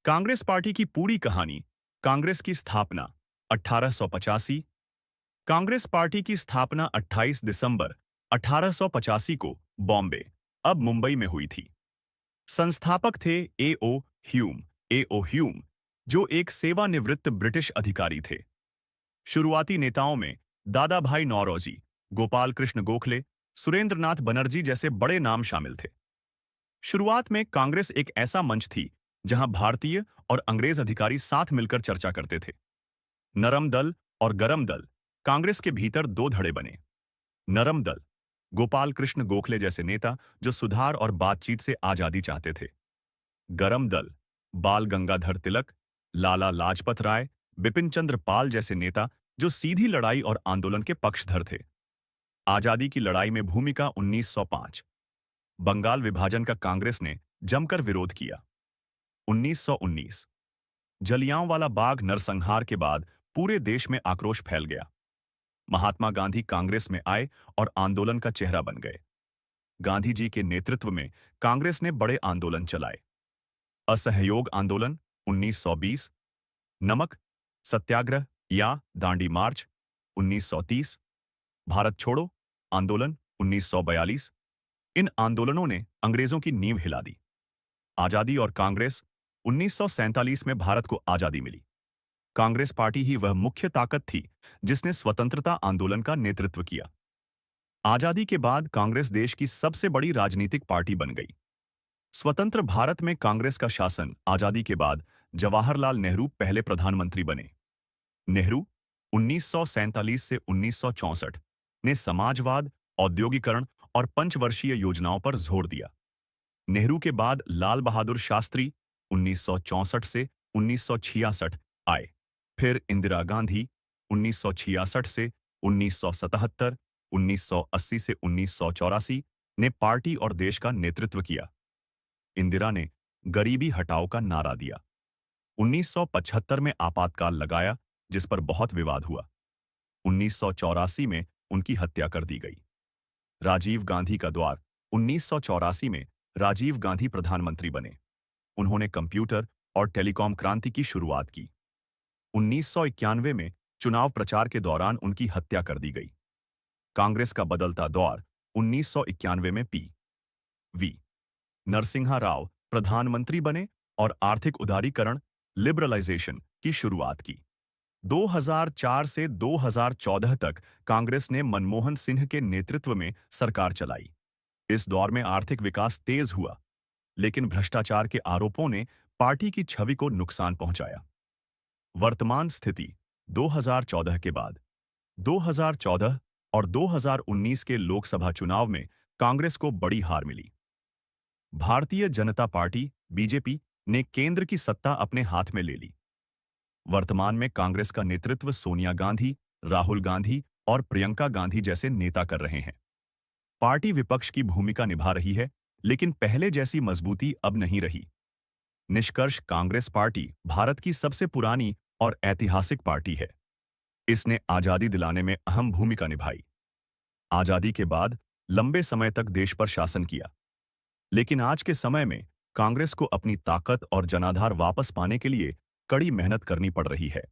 Congress party की पूरी कहानी। कांग्रेस की स्थापना 1885। कांग्रेस पार्टी की स्थापना 28 दिसंबर 1885 को बॉम्बे, अब मुंबई में हुई थी। संस्थापक थे ए.ओ. Hume, A.O.. ह्यूम, जो एक सेवानिवृत्त ब्रिटिश अधिकारी थे। शुरुआती नेताओं में दादा भाई नौरोजी, गोपाल कृष्ण गोखले, सुरेंद्रनाथ बनर्जी जैसे बड़े नाम शामिल थे। शुरुआत में कांग्रेस एक ऐसा मंच थी जहां भारतीय और अंग्रेज अधिकारी साथ मिलकर चर्चा करते थे। नरम दल और गरम दल। कांग्रेस के भीतर दो धड़े बने। नरम दल, गोपाल कृष्ण गोखले जैसे नेता जो सुधार और बातचीत से आजादी चाहते थे। गरम दल, बाल गंगाधर तिलक, लाला लाजपत राय, बिपिन चंद्र पाल जैसे नेता जो सीधी लड़ाई और आंदोलन के पक्षधर थे। आजादी की लड़ाई में भूमिका 1905। बंगाल विभाजन का कांग्रेस ने जमकर विरोध किया। 1919 जलियांवाला बाग नरसंहार के बाद पूरे देश में आक्रोश फैल गया। महात्मा गांधी कांग्रेस में आए और आंदोलन का चेहरा बन गए। गांधी जी के नेतृत्व में कांग्रेस ने बड़े आंदोलन चलाए। असहयोग आंदोलन 1920, नमक सत्याग्रह या दांडी मार्च 1930, भारत छोड़ो आंदोलन 1942। इन आंदोलनों ने अंग्रेजों की नींव हिला दी। आजादी और कांग्रेस 1947 में भारत को आजादी मिली। कांग्रेस पार्टी ही वह मुख्य ताकत थी जिसने स्वतंत्रता आंदोलन का नेतृत्व किया। आजादी के बाद कांग्रेस देश की सबसे बड़ी राजनीतिक पार्टी बन गई। स्वतंत्र भारत में कांग्रेस का शासन आजादी के बाद जवाहरलाल नेहरू पहले प्रधानमंत्री बने। नेहरू 1947 से 1964 ने समाजवाद, औद्योगिकरण और पंचवर्षीय योजनाओं पर जोर दिया। नेहरू के बाद लाल बहादुर शास्त्री 1964 से 1966 आए। फिर इंदिरा गांधी 1966 से 1977, 1980 से 1984 ने पार्टी और देश का नेतृत्व किया। इंदिरा ने गरीबी हटाओ का नारा दिया। 1975 में आपातकाल लगाया, जिस पर बहुत विवाद हुआ। 1984 में उनकी हत्या कर दी गई। राजीव गांधी का द्वार 1984 में राजीव गांधी प्रधानमंत्री बने। उन्होंने कंप्यूटर और टेलीकॉम क्रांति की शुरुआत की। 1991 में चुनाव प्रचार के दौरान उनकी हत्या कर दी गई। कांग्रेस का बदलता दौर 1991 में पी.वी. नरसिम्हा राव प्रधानमंत्री बने और आर्थिक उदारीकरण लिबरलाइजेशन की शुरुआत की। 2004 से 2014 तक कांग्रेस ने मनमोहन सिंह के नेतृत्व में सरकार चलाई। इस दौर में आर्थिक विकास तेज हुआ, लेकिन भ्रष्टाचार के आरोपों ने पार्टी की छवि को नुकसान पहुंचाया। वर्तमान स्थिति 2014 के बाद 2014 और 2019 के लोकसभा चुनाव में कांग्रेस को बड़ी हार मिली। भारतीय जनता पार्टी बीजेपी ने केंद्र की सत्ता अपने हाथ में ले ली। वर्तमान में कांग्रेस का नेतृत्व सोनिया गांधी, राहुल गांधी और प्रियंका गांधी जैसे नेता कर रहे हैं। पार्टी विपक्ष की भूमिका निभा रही है, लेकिन पहले जैसी मजबूती अब नहीं रही। निष्कर्ष, कांग्रेस पार्टी भारत की सबसे पुरानी और ऐतिहासिक पार्टी है। इसने आजादी दिलाने में अहम भूमिका निभाई। आजादी के बाद लंबे समय तक देश पर शासन किया, लेकिन आज के समय में कांग्रेस को अपनी ताकत और जनाधार वापस पाने के लिए कड़ी मेहनत करनी पड़ रही है।